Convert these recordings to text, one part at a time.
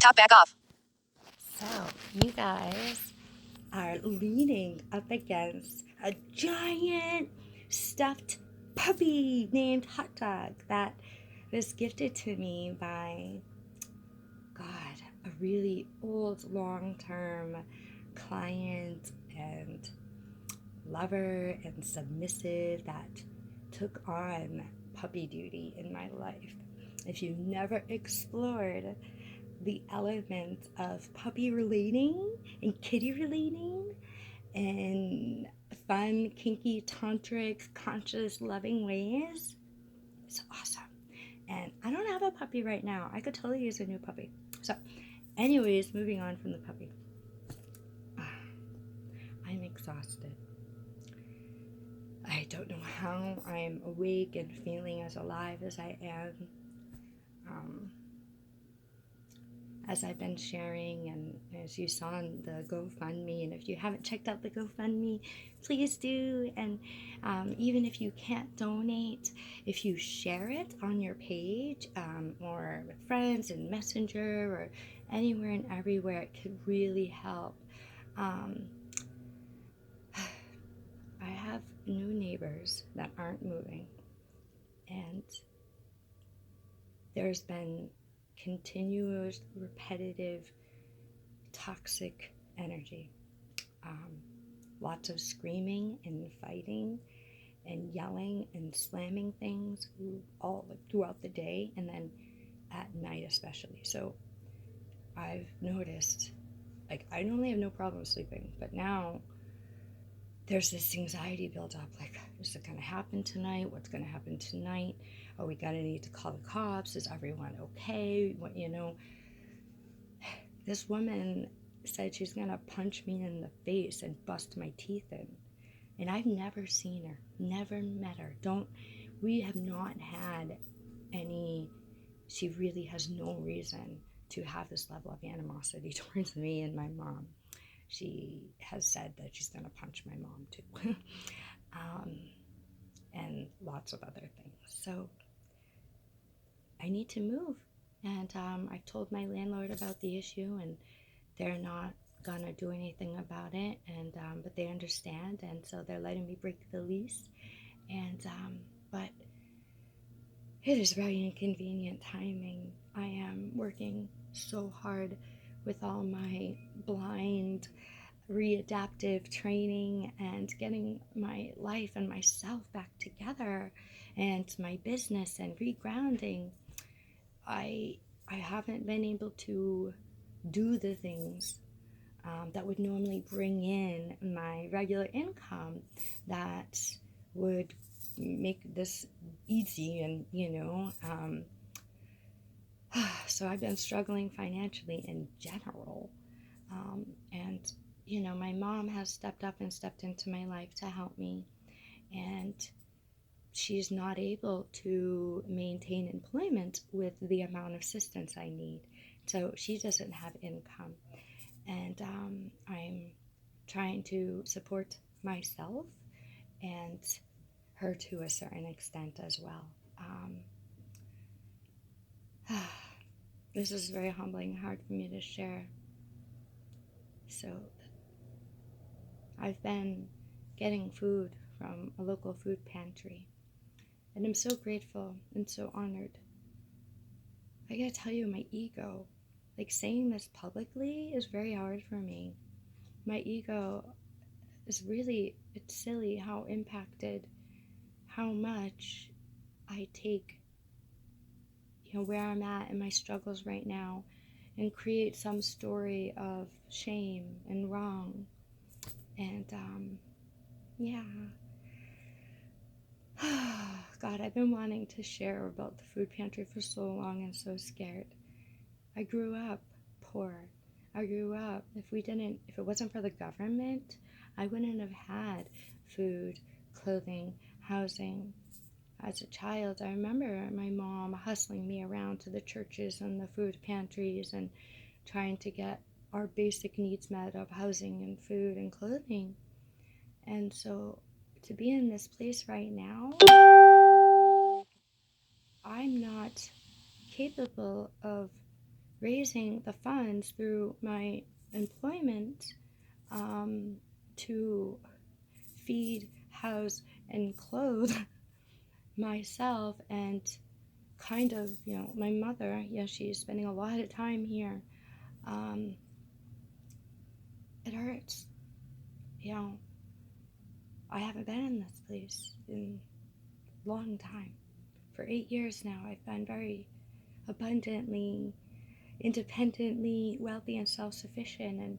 Tap back off. So, you guys are leaning up against a giant stuffed puppy named Hot Dog that was gifted to me by, God, a really old long-term client and lover and submissive that took on puppy duty in my life. If you've never explored the element of puppy relating and kitty relating in fun, kinky, tantric, conscious, loving ways, it's awesome. And I don't have a puppy right now. I could totally use a new puppy. So, anyways, moving on from the puppy. I'm exhausted. I don't know how I'm awake and feeling as alive as I am. As I've been sharing, and as you saw in the GoFundMe, and if you haven't checked out the GoFundMe, please do. And even if you can't donate, if you share it on your page or with friends and Messenger or anywhere and everywhere, it could really help. I have new neighbors that aren't moving, and there's been continuous, repetitive, toxic energy. Lots of screaming and fighting and yelling and slamming things all throughout the day, and then at night especially. So I've noticed, like, I normally have no problem sleeping, but now there's this anxiety build up, like, is it gonna happen tonight? What's gonna happen tonight? Are we gonna need to call the cops? Is everyone okay? What, this woman said she's gonna punch me in the face and bust my teeth in. And I've never seen her, never met her. We have not had any, she really has no reason to have this level of animosity towards me and my mom. She has said that she's gonna punch my mom too. And lots of other things. So I need to move. And I've told my landlord about the issue, and they're not gonna do anything about it. And but they understand, and so they're letting me break the lease. And but it is very inconvenient timing. I am working so hard with all my blind readaptive training and getting my life and myself back together, and my business and regrounding. I haven't been able to do the things that would normally bring in my regular income that would make this easy, and so I've been struggling financially in general, and my mom has stepped up and stepped into my life to help me, and she's not able to maintain employment with the amount of assistance I need. So she doesn't have income. And I'm trying to support myself and her to a certain extent as well. This is very humbling, hard for me to share. So I've been getting food from a local food pantry, and I'm so grateful and so honored. I gotta tell you, my ego, like, saying this publicly is very hard for me. My ego is really, it's silly how impacted, how much I take, where I'm at and my struggles right now, and create some story of shame and wrong. And yeah. God, I've been wanting to share about the food pantry for so long and so scared. I grew up poor. I grew up, if it wasn't for the government, I wouldn't have had food, clothing, housing. As a child, I remember my mom hustling me around to the churches and the food pantries and trying to get our basic needs met of housing and food and clothing. And so to be in this place right now, I'm not capable of raising the funds through my employment to feed, house, and clothe myself and kind of, my mother. She's spending a lot of time here. It hurts. I haven't been in this place in a long time. For 8 years now, I've been very abundantly, independently wealthy and self-sufficient, and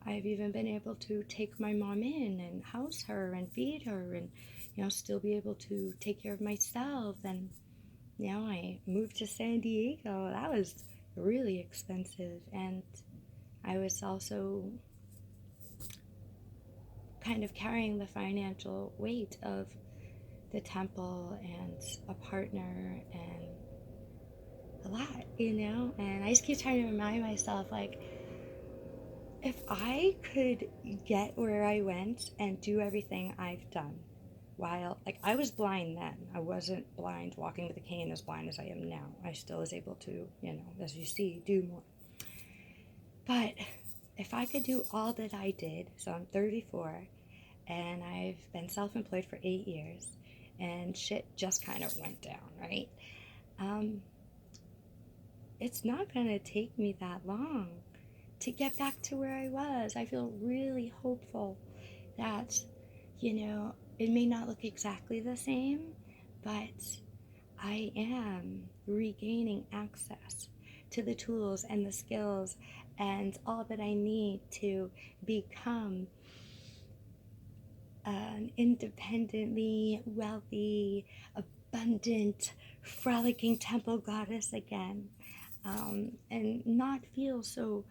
I've even been able to take my mom in and house her and feed her and, still be able to take care of myself. And, I moved to San Diego. That was really expensive. And I was also kind of carrying the financial weight of the temple and a partner and a lot, And I just keep trying to remind myself, like, if I could get where I went and do everything I've done, while, like, I was blind then. I wasn't blind walking with a cane as blind as I am now. I still was able to, as you see, do more. But if I could do all that I did, so I'm 34, and I've been self-employed for 8 years, and shit just kind of went down, right? It's not going to take me that long to get back to where I was. I feel really hopeful that, it may not look exactly the same, but I am regaining access to the tools and the skills and all that I need to become an independently wealthy, abundant, frolicking temple goddess again. And not feel so,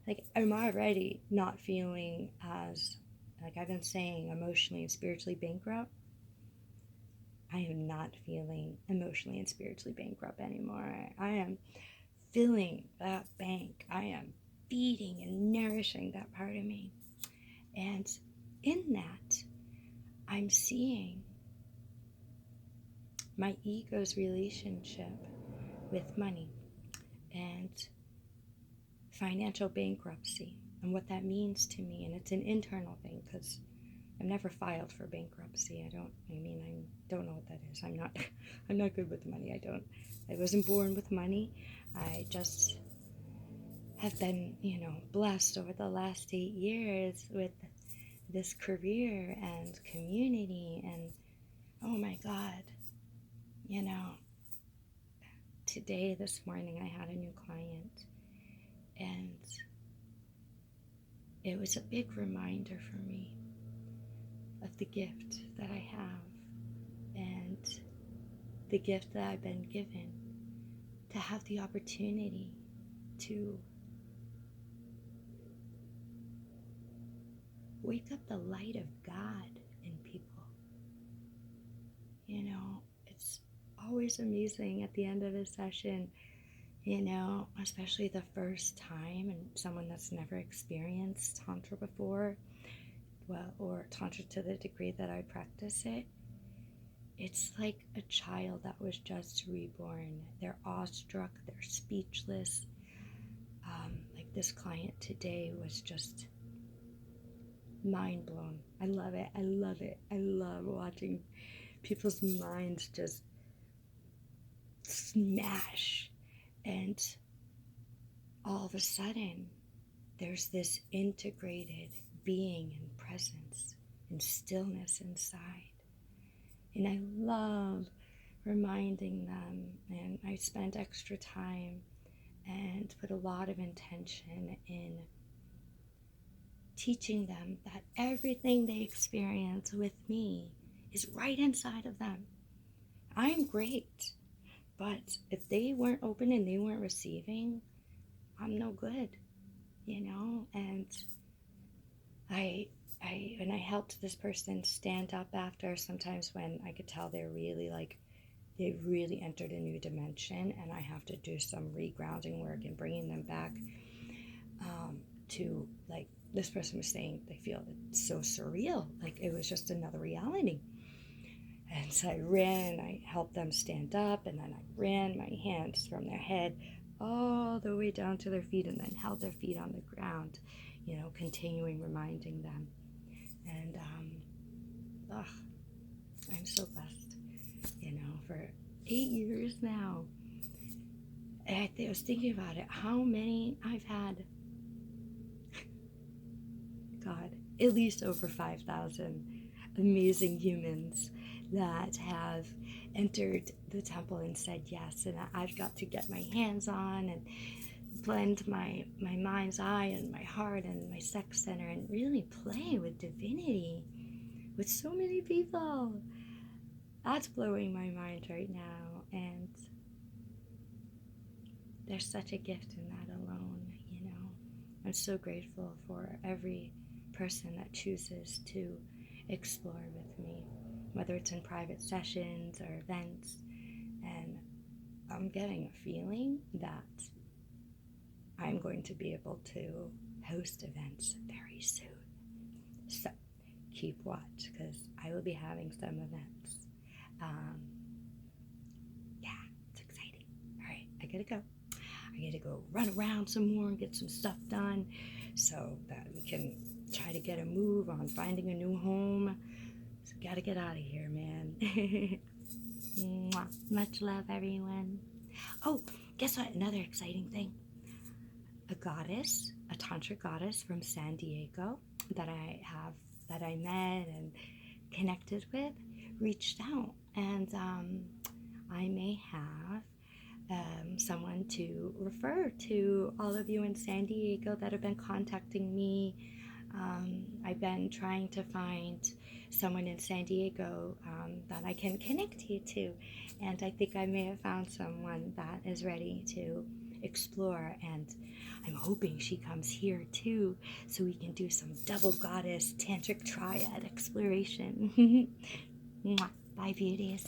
like, I'm already not feeling as, like I've been saying, emotionally and spiritually bankrupt. I am not feeling emotionally and spiritually bankrupt anymore. I am filling that bank. I am feeding and nourishing that part of me. And in that, I'm seeing my ego's relationship with money and financial bankruptcy and what that means to me. And it's an internal thing because I've never filed for bankruptcy. I don't know what that is. I'm not good with money. I wasn't born with money. I just have been, blessed over the last 8 years with this career and community. And oh my God, today, this morning, I had a new client, and it was a big reminder for me of the gift that I have and the gift that I've been given to have the opportunity to wake up the light of God in people. It's always amazing at the end of a session, especially the first time, and someone that's never experienced Tantra before, or Tantra to the degree that I practice it. It's like a child that was just reborn. They're awestruck, they're speechless. Like this client today was just mind blown. I love it. I love it. I love watching people's minds just smash. And all of a sudden, there's this integrated being and presence and stillness inside. And I love reminding them, and I spent extra time and put a lot of intention in teaching them that everything they experience with me is right inside of them. I'm great, but if they weren't open and they weren't receiving, I'm no good, and when I helped this person stand up after, sometimes when I could tell they're really they really entered a new dimension, and I have to do some regrounding work and bringing them back to, like, this person was saying they feel it's so surreal, like it was just another reality. And so I helped them stand up, and then I ran my hands from their head all the way down to their feet and then held their feet on the ground, continuing reminding them. And I'm so blessed, for 8 years now. And I was thinking about it, how many I've had. God, at least over 5,000 amazing humans that have entered the temple and said yes, and I've got to get my hands on and blend my mind's eye and my heart and my sex center and really play with divinity with so many people. That's blowing my mind right now, and there's such a gift in that alone. I'm so grateful for every person that chooses to explore with me, whether it's in private sessions or events. And I'm getting a feeling that I'm going to be able to host events very soon. So keep watch, because I will be having some events. Yeah, it's exciting. All right, I gotta go. I gotta go run around some more and get some stuff done so that we can try to get a move on finding a new home. So gotta get out of here, man. Mwah. Much love, everyone. Oh, guess what? Another exciting thing. A goddess, a tantric goddess from San Diego that I met and connected with, reached out, and I may have someone to refer to all of you in San Diego that have been contacting me. I've been trying to find someone in San Diego that I can connect you to, and I think I may have found someone that is ready to explore, and I'm hoping she comes here too, so we can do some double goddess tantric triad exploration. Bye, beauties.